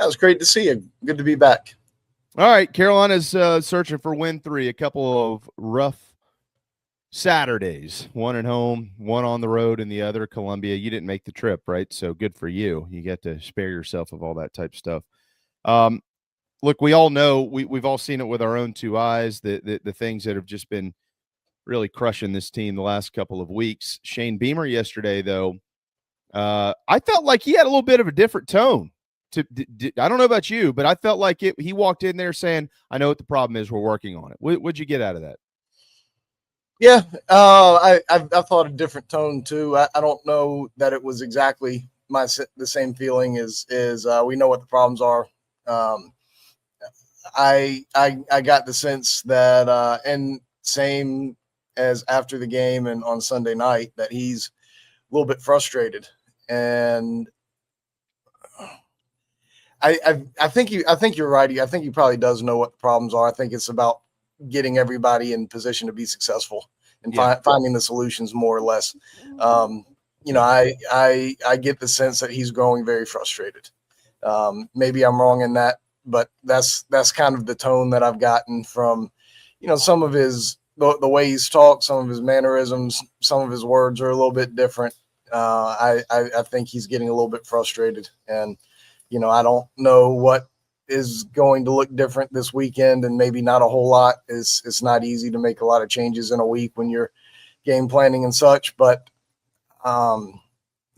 That was great to see you. Good to be back. All right, Carolina's searching for win 3. A couple of rough Saturdays, one at home, one on the road, and the other Columbia. You didn't make the trip, right? So good for you. You get to spare yourself of all that type of stuff. Look, we all know, we've all seen it with our own two eyes, the things that have just been really crushing this team the last couple of weeks. Shane Beamer yesterday, though, I felt like he had a little bit of a different tone. I don't know about you, but I felt like he walked in there saying, I know what the problem is. We're working on it. What'd you get out of that? Yeah, I thought a different tone too. I don't know that it was exactly the same feeling as we know what the problems are. I got the sense that and same as after the game and on Sunday night, that he's a little bit frustrated, and I think you're right. I think he probably does know what the problems are. I think it's about getting everybody in position to be successful and finding the solutions more or less. I get the sense that he's growing very frustrated. Maybe I'm wrong in that, but that's kind of the tone that I've gotten from, some of his, the way he's talked, some of his mannerisms, some of his words are a little bit different. I think he's getting a little bit frustrated, and, I don't know what is going to look different this weekend, and maybe not a whole lot. It's not easy to make a lot of changes in a week when you're game planning and such, but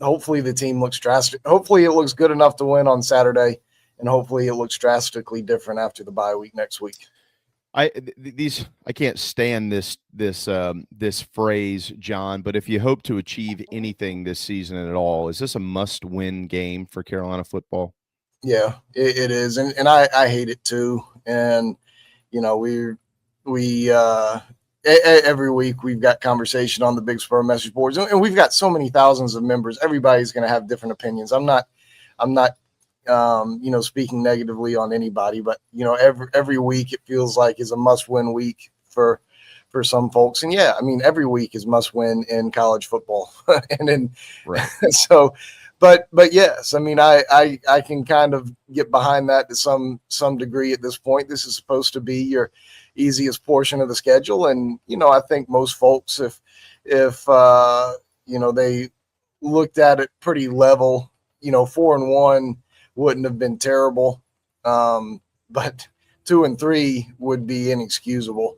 hopefully the team looks drastic. Hopefully it looks good enough to win on Saturday, and hopefully it looks drastically different after the bye week next week. I can't stand this phrase, John, but if you hope to achieve anything this season at all, is this a must-win game for Carolina football? Yeah, it is. And I hate it too. And, we every week we've got conversation on the Big Spur message boards, and we've got so many thousands of members. Everybody's going to have different opinions. I'm not speaking negatively on anybody, but, every week it feels like is a must-win week for some folks. And yeah, I mean, every week is must-win in college football. Right. So, but yes, I mean, I can kind of get behind that to some degree at this point. This is supposed to be your easiest portion of the schedule. And, I think most folks, if they looked at it pretty level, 4-1 wouldn't have been terrible. But 2-3 would be inexcusable.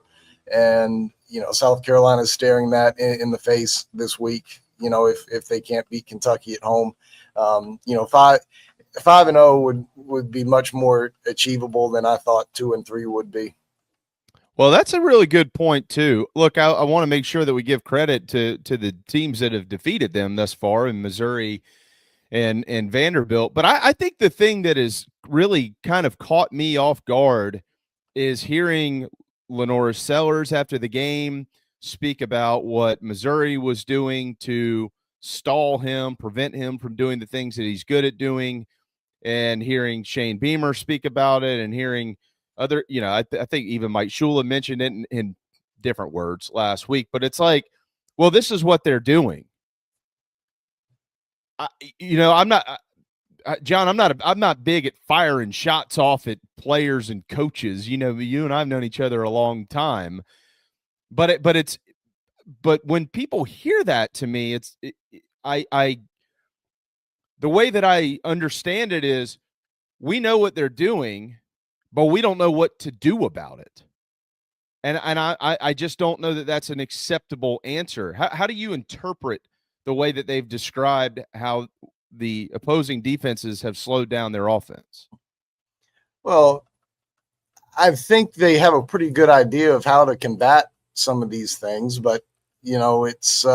And, South Carolina's staring that in the face this week, if they can't beat Kentucky at home. 5-0 would be much more achievable than I thought 2-3 would be. Well, that's a really good point too. Look, I want to make sure that we give credit to the teams that have defeated them thus far in Missouri and Vanderbilt. But I think the thing that has really kind of caught me off guard is hearing Lenora Sellers after the game speak about what Missouri was doing to stall him, prevent him from doing the things that he's good at doing, and hearing Shane Beamer speak about it, and hearing other, I think even Mike Shula mentioned it in different words last week. But it's like, well, this is what they're doing. John, I'm not big at firing shots off at players and coaches. You and I've known each other a long time, but when people hear that, to me, the way that I understand it is, we know what they're doing, but we don't know what to do about it. And I just don't know that that's an acceptable answer. How do you interpret the way that they've described how the opposing defenses have slowed down their offense? Well, I think they have a pretty good idea of how to combat some of these things, but it's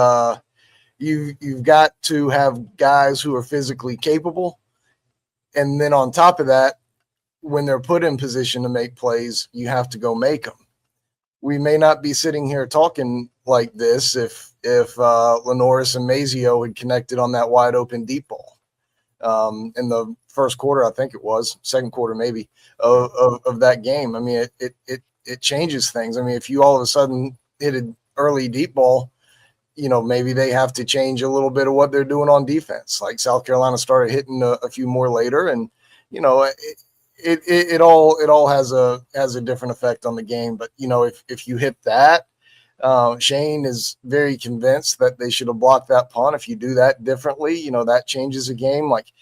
you've got to have guys who are physically capable, and then on top of that, when they're put in position to make plays, you have to go make them. We may not be sitting here talking like this if Lenoris and Mazio had connected on that wide open deep ball in the first quarter, I think it was, second quarter maybe, of that game. I mean, it changes things. I mean, if you all of a sudden hit an early deep ball, maybe they have to change a little bit of what they're doing on defense. Like South Carolina started hitting a few more later, and you know, it all has a different effect on the game. But you know, if you hit that, Shane is very convinced that they should have blocked that punt. If you do that differently, you know, that changes the game. Like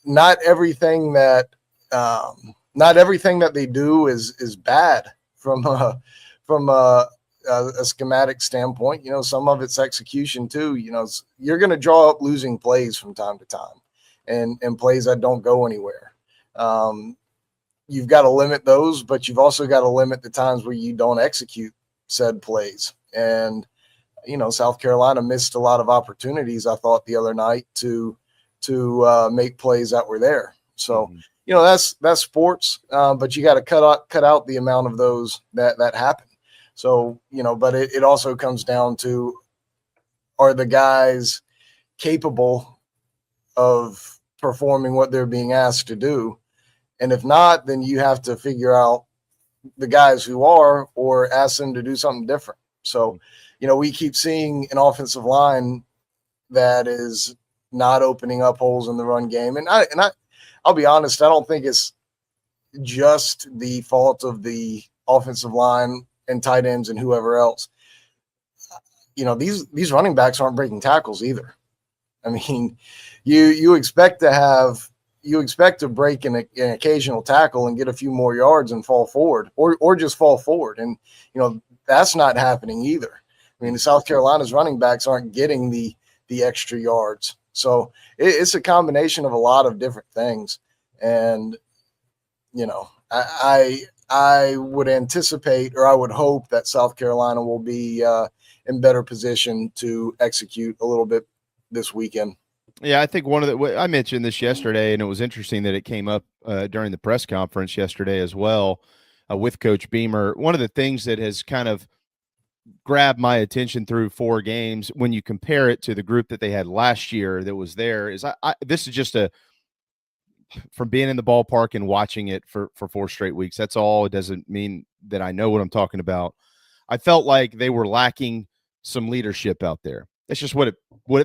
not everything that they do is bad from a schematic standpoint. You know, some of it's execution too. You know, you're going to draw up losing plays from time to time, and plays that don't go anywhere. You've got to limit those, but you've also got to limit the times where you don't execute said plays. And you know, South Carolina missed a lot of opportunities, I thought, the other night to make plays that were there. So you know, that's sports, but you got to cut out the amount of those that happen. So you know, but it also comes down to, are the guys capable of performing what they're being asked to do? And if not, then you have to figure out the guys who are, or ask them to do something different. So, you know, we keep seeing an offensive line that is not opening up holes in the run game. And I'll be honest, I don't think it's just the fault of the offensive line and tight ends and whoever else. You know, these running backs aren't breaking tackles either. I mean, you expect to break an occasional tackle and get a few more yards and fall forward, or just fall forward. And, you know, that's not happening either. I mean, the South Carolina's running backs aren't getting the extra yards. So it's a combination of a lot of different things. And, you know, I would anticipate, or I would hope, that South Carolina will be in better position to execute a little bit this weekend. Yeah, I think I mentioned this yesterday, and it was interesting that it came up during the press conference yesterday as well with Coach Beamer. One of the things that has kind of grabbed my attention through 4 games, when you compare it to the group that they had last year that was there, is this is just from being in the ballpark and watching it for 4 straight weeks. That's all. It doesn't mean that I know what I'm talking about. I felt like they were lacking some leadership out there. That's just what it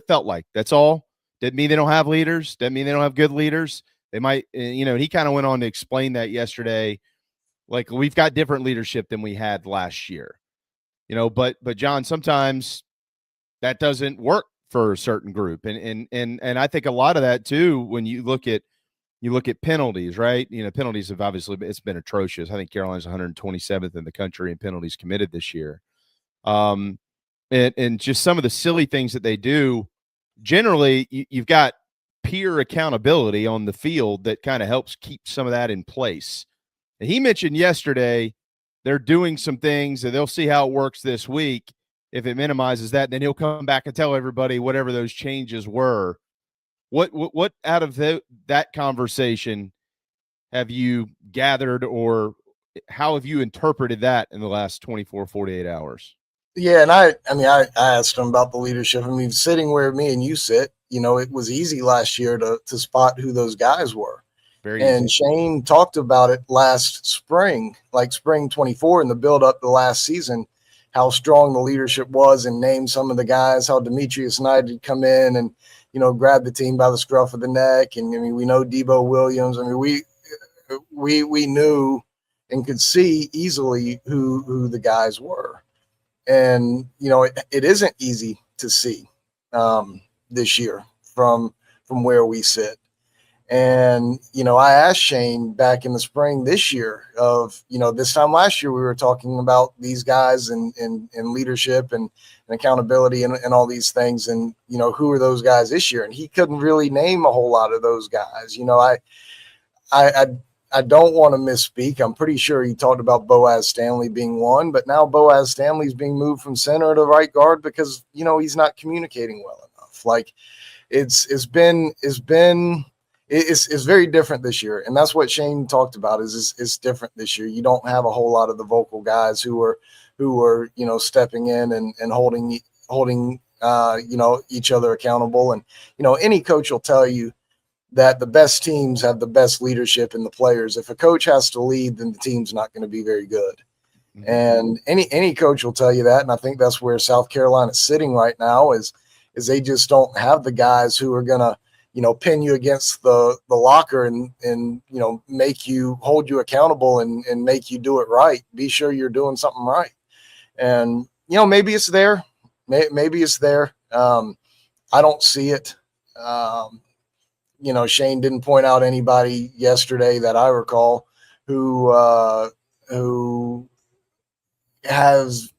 felt like. That's all. Didn't mean they don't have leaders. Didn't mean they don't have good leaders. They might, you know, he kind of went on to explain that yesterday. Like, we've got different leadership than we had last year, you know, but John, sometimes that doesn't work for a certain group. And I think a lot of that too, when you look at penalties, right? You know, penalties have obviously, it's been atrocious. I think Carolina's 127th in the country in penalties committed this year. And just some of the silly things that they do. Generally, you've got peer accountability on the field that kind of helps keep some of that in place. And he mentioned yesterday they're doing some things, and they'll see how it works this week. If it minimizes that, then he'll come back and tell everybody whatever those changes were. What out of that conversation have you gathered, or how have you interpreted that in the last 24, 48 hours? Yeah, and I asked him about the leadership. I mean, sitting where me and you sit, you know, it was easy last year to spot who those guys were. Very easy. And Shane talked about it last spring, like spring 24, in the build up the last season, how strong the leadership was, and named some of the guys, how Demetrius Knight had come in and, you know, grabbed the team by the scruff of the neck. And I mean, we know Debo Williams. I mean, we knew and could see easily who the guys were. And, you know, it isn't easy to see this year from where we sit. And, you know, I asked Shane back in the spring this year of, you know, this time last year, we were talking about these guys and leadership and accountability and all these things. And, you know, who are those guys this year? And he couldn't really name a whole lot of those guys. You know, I don't want to misspeak. I'm pretty sure he talked about Boaz Stanley being one, but now Boaz Stanley's being moved from center to right guard because, you know, he's not communicating well enough. Like it's very different this year. And that's what Shane talked about is different this year. You don't have a whole lot of the vocal guys who are, you know, stepping in and holding, you know, each other accountable. And, you know, any coach will tell you that the best teams have the best leadership in the players. If a coach has to lead, then the team's not going to be very good. Mm-hmm. And any coach will tell you that. And I think that's where South Carolina's sitting right now is they just don't have the guys who are going to, pin you against the locker and make you hold you accountable and make you do it right. Be sure you're doing something right. And, maybe it's there. Maybe it's there. I don't see it. Shane didn't point out anybody yesterday that I recall who has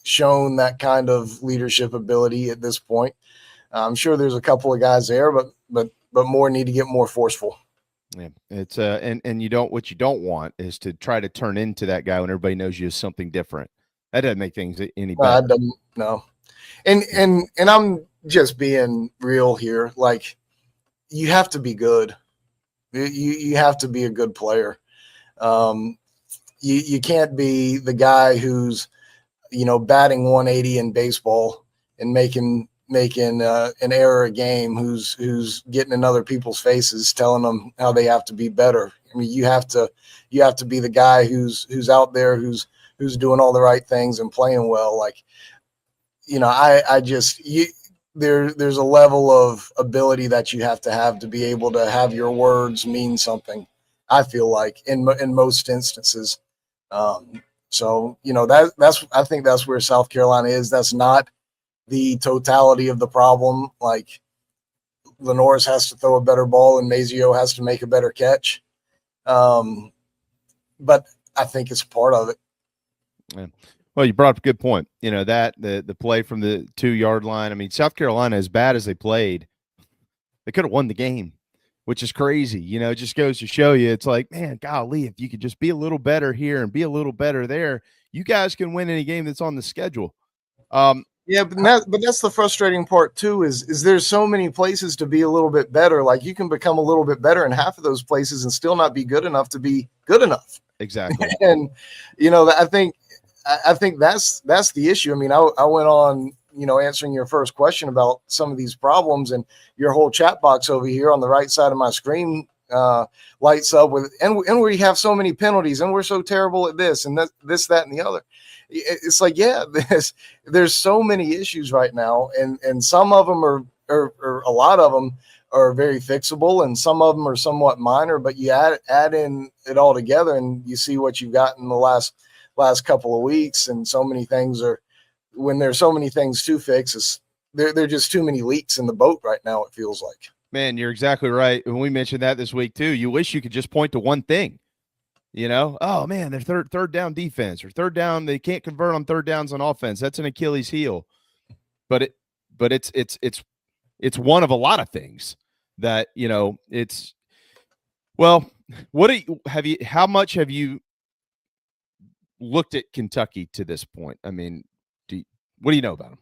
shown that kind of leadership ability at this point. I'm sure there's a couple of guys there, but more need to get more forceful. Yeah, it's and you don't, what you don't want is to try to turn into that guy when everybody knows you as something different. That doesn't make things any better. No. And I'm just being real here. Like, you have to be good. You have to be a good player. You can't be the guy who's, batting 180 in baseball and making an error a game, who's getting in other people's faces, telling them how they have to be better. I mean, you have to be the guy who's out there, who's doing all the right things and playing well. Like, there's a level of ability that you have to be able to have your words mean something. I feel like in most instances. So I think that's where South Carolina is. That's not the totality of the problem. Like, Lenoris has to throw a better ball and Mazio has to make a better catch. But I think it's part of it. Yeah. Well, you brought up a good point. That the play from the 2-yard line. I mean, South Carolina, as bad as they played, they could have won the game, which is crazy. It just goes to show you, it's like, man, golly, if you could just be a little better here and be a little better there, you guys can win any game that's on the schedule. Yeah, but that's the frustrating part too, is there's so many places to be a little bit better. Like, you can become a little bit better in half of those places and still not be good enough to be good enough. Exactly. And, I think that's the issue. I mean, I went on, answering your first question about some of these problems, and your whole chat box over here on the right side of my screen lights up with, and we have so many penalties, and we're so terrible at this and this, that, and the other. It's like, yeah, there's so many issues right now, and some of them are a lot of them are very fixable, and some of them are somewhat minor. But you add in it all together, and you see what you've got in the last couple of weeks. And so many things when there's so many things to fix, there are just too many leaks in the boat right now, it feels like. Man, you're exactly right. And we mentioned that this week too. You wish you could just point to one thing. Oh man, they're third down defense, or third down, they can't convert on third downs on offense. That's an Achilles heel. But it's one of a lot of things that, it's, well, how much have you looked at Kentucky to this point? I mean, what do you know about them?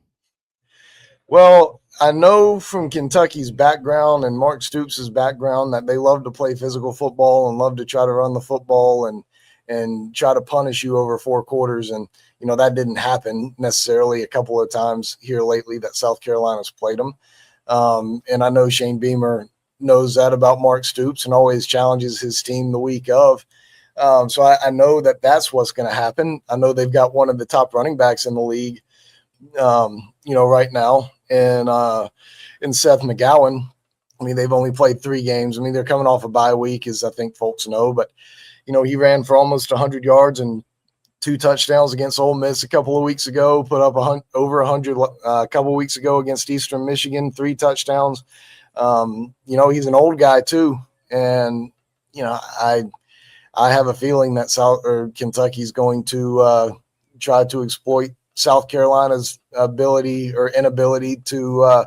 Well, I know from Kentucky's background and Mark Stoops' background that they love to play physical football and love to try to run the football and try to punish you over 4 quarters. And, that didn't happen necessarily a couple of times here lately that South Carolina's played them. And I know Shane Beamer knows that about Mark Stoops and always challenges his team the week of. So I know that that's what's going to happen. I know they've got one of the top running backs in the league, right now, and Seth McGowan. I mean, they've only played 3 games. I mean, they're coming off a bye week, as I think folks know, but, he ran for almost 100 yards and 2 touchdowns against Ole Miss a couple of weeks ago, put up over 100 a couple of weeks ago against Eastern Michigan, 3 touchdowns. He's an old guy too. And, I have a feeling that Kentucky's going to try to exploit South Carolina's ability or inability to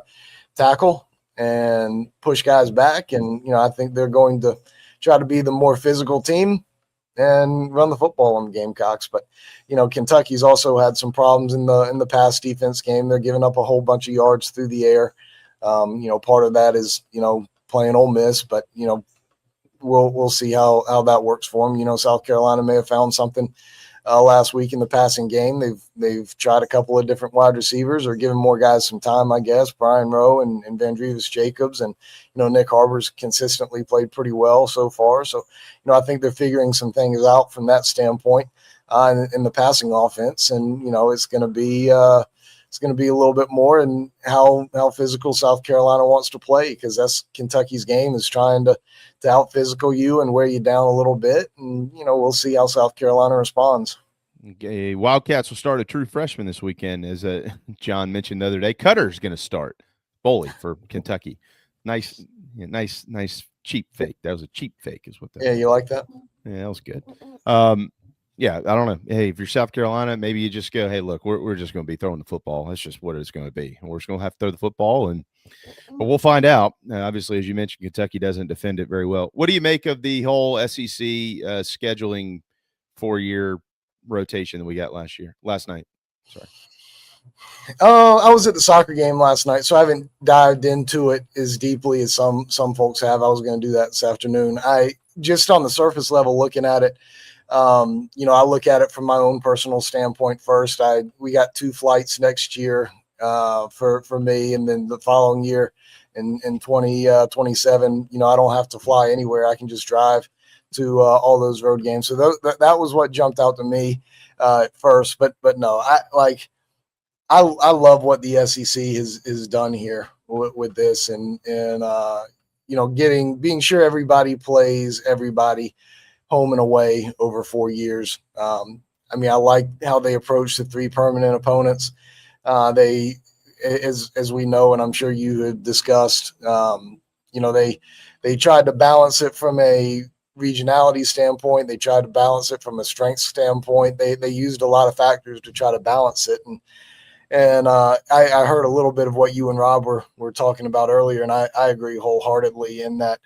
tackle and push guys back. And, I think they're going to try to be the more physical team and run the football on the Gamecocks. But, Kentucky's also had some problems in the pass defense game. They're giving up a whole bunch of yards through the air. Part of that is, playing Ole Miss, but, we'll see how that works for them. South Carolina may have found something last week in the passing game. They've tried a couple of different wide receivers or given more guys some time, I guess. Brian Rowe and Vandrevis Jacobs, and Nick Harbor's consistently played pretty well so far. So I think they're figuring some things out from that standpoint in the passing offense, and it's going to be it's going to be a little bit more in how physical South Carolina wants to play, because that's Kentucky's game, is trying to out physical you and wear you down a little bit. And, we'll see how South Carolina responds. Okay, Wildcats will start a true freshman this weekend, as John mentioned the other day. Cutter's going to start Boley for Kentucky. Nice cheap fake. That was a cheap fake, is what that. Yeah, you like that? Yeah, that was good. Yeah, I don't know. Hey, if you're South Carolina, maybe you just go, hey, look, we're just going to be throwing the football. That's just what it's going to be. We're just going to have to throw the football, but we'll find out. Obviously, as you mentioned, Kentucky doesn't defend it very well. What do you make of the whole SEC scheduling 4-year rotation that we got last night? Sorry. I was at the soccer game last night, so I haven't dived into it as deeply as some folks have. I was going to do that this afternoon. I just on the surface level looking at it, I look at it from my own personal standpoint first. We got 2 flights next year for me, and then the following year in 2027, I don't have to fly anywhere. I can just drive to all those road games. So that was what jumped out to me at first. But no, I love what the SEC has done here with this, and being sure everybody plays everybody home and away over 4 years. I like how they approach the 3 permanent opponents. They, as we know, and I'm sure you had discussed, they tried to balance it from a regionality standpoint. They tried to balance it from a strength standpoint. They used a lot of factors to try to balance it. And I heard a little bit of what you and Rob were talking about earlier, and I agree wholeheartedly in that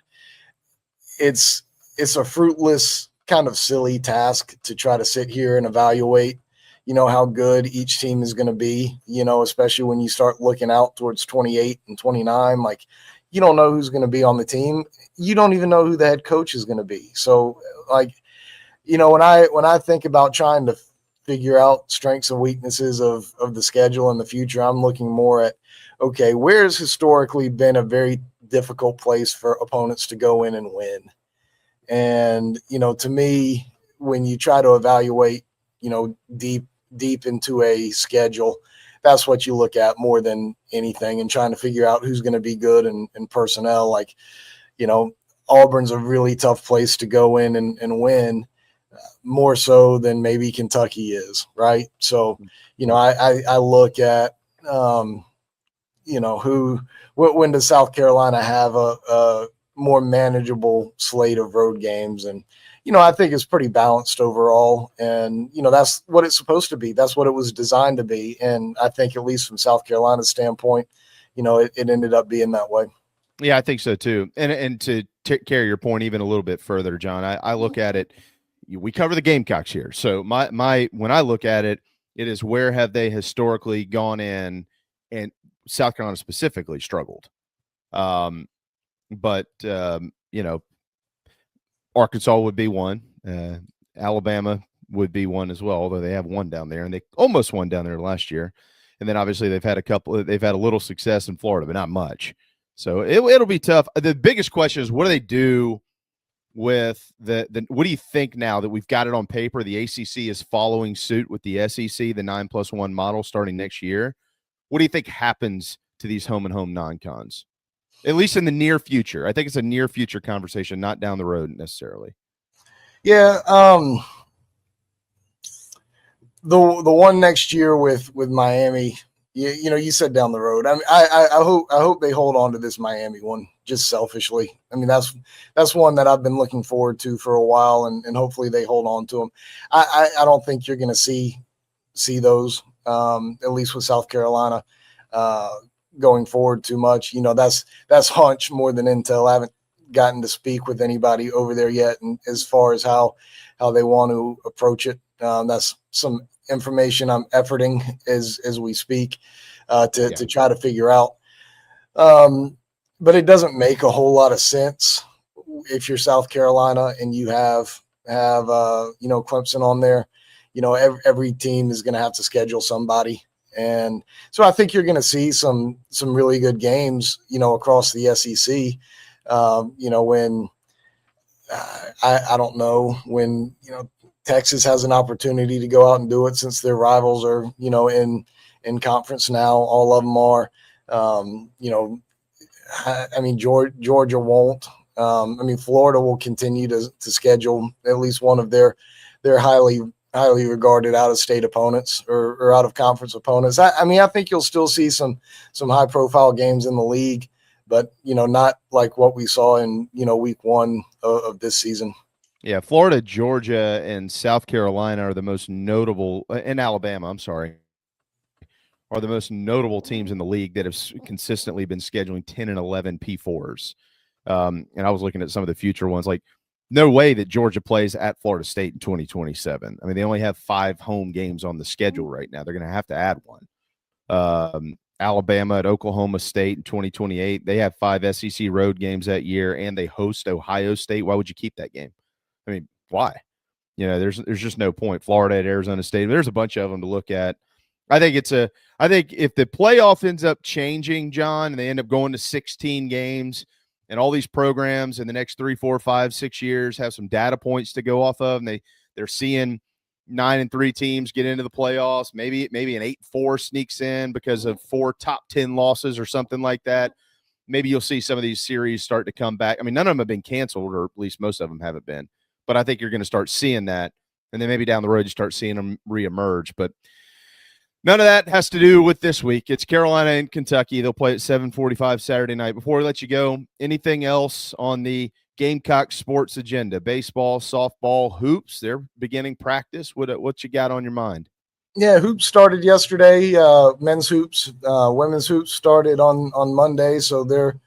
it's a fruitless, kind of silly task to try to sit here and evaluate, how good each team is going to be, especially when you start looking out towards 28 and 29. Like, you don't know who's going to be on the team. You don't even know who the head coach is going to be. So, like, when I think about trying to figure out strengths and weaknesses of the schedule in the future, I'm looking more at, okay, where's historically been a very difficult place for opponents to go in and win. And, to me, when you try to evaluate, deep into a schedule, that's what you look at more than anything, and trying to figure out who's going to be good in personnel. Like, Auburn's a really tough place to go in and win, more so than maybe Kentucky is, right? So, I look at, when does South Carolina have a more manageable slate of road games? And, I think it's pretty balanced overall. And, that's what it's supposed to be. That's what it was designed to be. And I think, at least from South Carolina's standpoint, it ended up being that way. Yeah, I think so too. And to carry your point even a little bit further, John, I look at it. We cover the Gamecocks here. So my when I look at it, it is where have they historically gone in, and South Carolina specifically struggled. But Arkansas would be one. Alabama would be one as well, although they have one down there, and they almost won down there last year. And then obviously they've had a little success in Florida, but not much. So it'll be tough. The biggest question is, what do they do with the what do you think now that we've got it on paper? The ACC is following suit with the SEC, the 9+1 model starting next year. What do you think happens to these home and home non-cons, at least in the near future? I think it's a near future conversation, not down the road necessarily. Yeah. The one next year with Miami, you said down the road. I mean, I hope they hold on to this Miami one, just selfishly. I mean, that's one that I've been looking forward to for a while, and hopefully they hold on to them. I don't think you're going to see those, at least with South Carolina, going forward too much. That's hunch more than intel. I haven't gotten to speak with anybody over there yet, and as far as how they want to approach it, that's some information I'm efforting as we speak to try to figure out. But it doesn't make a whole lot of sense if you're South Carolina and you have Clemson on there. Every team is going to have to schedule somebody. And so I think you're going to see some really good games, across the SEC. When I don't know when Texas has an opportunity to go out and do it, since their rivals are in in conference now. All of them are. I mean, Georgia won't. I mean, Florida will continue to schedule at least one of their highly regarded out of state opponents or out of conference opponents. I mean, I think you'll still see some high profile games in the league, but not like what we saw in week one of this season. Yeah, Florida, Georgia, and South Carolina are the most notable, and Alabama, I'm sorry, are the most notable teams in the league that have consistently been scheduling 10 and 11 P4s. And I was looking at some of the future ones, like no way that Georgia plays at Florida State in 2027. I mean, they only have 5 home games on the schedule right now. They're going to have to add one. Alabama at Oklahoma State in 2028. They have 5 SEC road games that year, and they host Ohio State. Why would you keep that game? I mean, why? There's just no point. Florida at Arizona State. There's a bunch of them to look at. I think if the playoff ends up changing, John, and they end up going to 16 games, and all these programs in the next 3, 4, 5, 6 years have some data points to go off of, and they're seeing 9-3 teams get into the playoffs. Maybe an 8-4 sneaks in because of 4 top 10 losses or something like that. Maybe you'll see some of these series start to come back. I mean, none of them have been canceled, or at least most of them haven't been. But I think you're going to start seeing that, and then maybe down the road you start seeing them reemerge. But none of that has to do with this week. It's Carolina and Kentucky. They'll play at 7:45 Saturday night. Before we let you go, anything else on the Gamecock sports agenda? Baseball, softball, hoops, they're beginning practice. What you got on your mind? Yeah, hoops started yesterday. Men's hoops, women's hoops started on Monday, so they're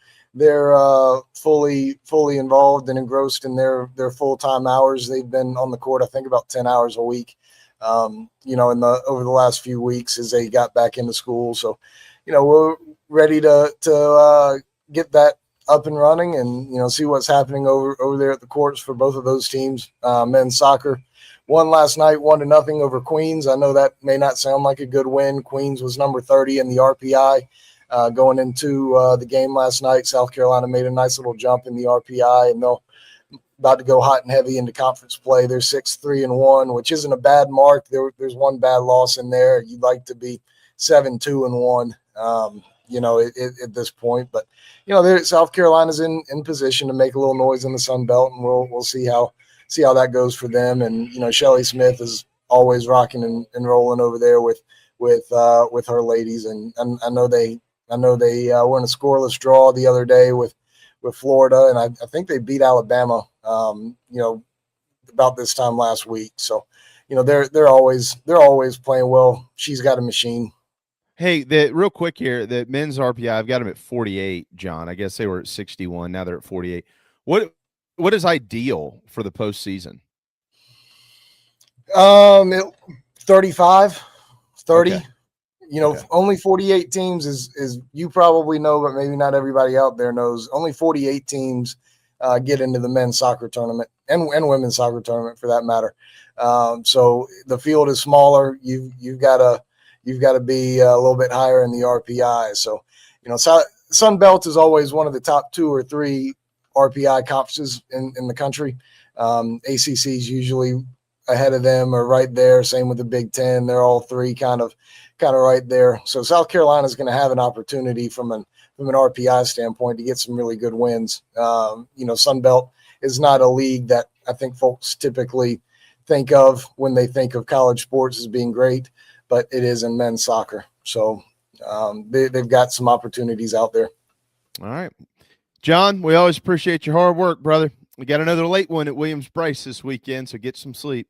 fully involved and engrossed in their full-time hours. They've been on the court, I think, about 10 hours a week. Over the last few weeks as they got back into school. So, we're ready to get that up and running and, see what's happening over there at the courts for both of those teams. Men's soccer won last night, 1-0 over Queens. I know that may not sound like a good win. Queens was number 30 in the RPI going into the game last night. South Carolina made a nice little jump in the RPI, and they'll about to go hot and heavy into conference play. They're 6-3-1, which isn't a bad mark. There's one bad loss in there. You'd like to be 7-2-1, at this point. But South Carolina's in position to make a little noise in the Sun Belt, and we'll see how that goes for them. And Shelly Smith is always rocking and rolling over there with her ladies, and I know they were in a scoreless draw the other day with Florida, and I think they beat Alabama, about this time last week. So, they're always playing well. She's got a machine. Hey, real quick here, the men's RPI, I've got them at 48, John. I guess they were at 61. Now they're at 48. What is ideal for the postseason? 35, 30. Okay. Only 48 teams is you probably know, but maybe not everybody out there knows. Only 48 teams get into the men's soccer tournament and women's soccer tournament for that matter. So the field is smaller. You've got to be a little bit higher in the RPI. So Sun Belt is always one of the top 2 or 3 RPI conferences in the country. ACC is usually ahead of them or right there. Same with the Big Ten. They're all 3 kind of right there. So South Carolina is going to have an opportunity from an RPI standpoint to get some really good wins. Sun Belt is not a league that I think folks typically think of when they think of college sports as being great, but it is in men's soccer. So they've got some opportunities out there. All right. John, we always appreciate your hard work, brother. We got another late one at Williams-Brice this weekend, so get some sleep.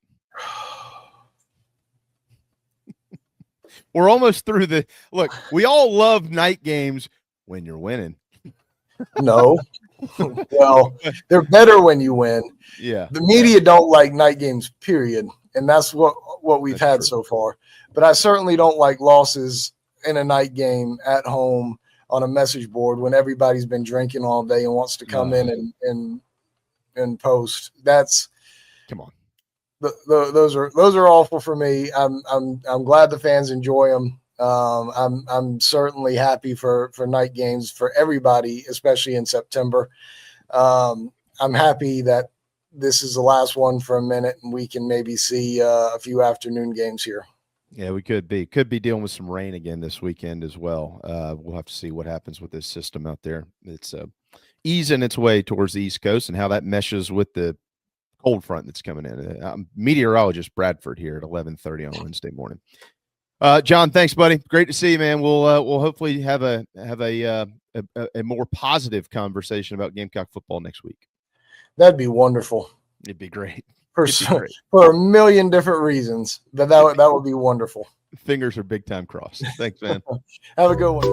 We're almost through look, we all love night games when you're winning. No. Well, they're better when you win. Yeah. The media don't like night games, period. And that's what we've had so far. But I certainly don't like losses in a night game at home on a message board when everybody's been drinking all day and wants to come in and post. Come on. Those are awful for me. I'm glad the fans enjoy them. I'm certainly happy for night games for everybody, especially in September. I'm happy that this is the last one for a minute and we can maybe see a few afternoon games here. Yeah, we could be dealing with some rain again this weekend as well. We'll have to see what happens with this system out there. It's easing its way towards the East Coast and how that meshes with the cold front that's coming in. Meteorologist Bradford here at 11:30 on Wednesday morning. John, thanks, buddy. Great to see you, man. We'll hopefully have a more positive conversation about Gamecock football next week. That'd be wonderful. It'd be great. For a million different reasons. That would be wonderful. Fingers are big time crossed. Thanks, man. Have a good one.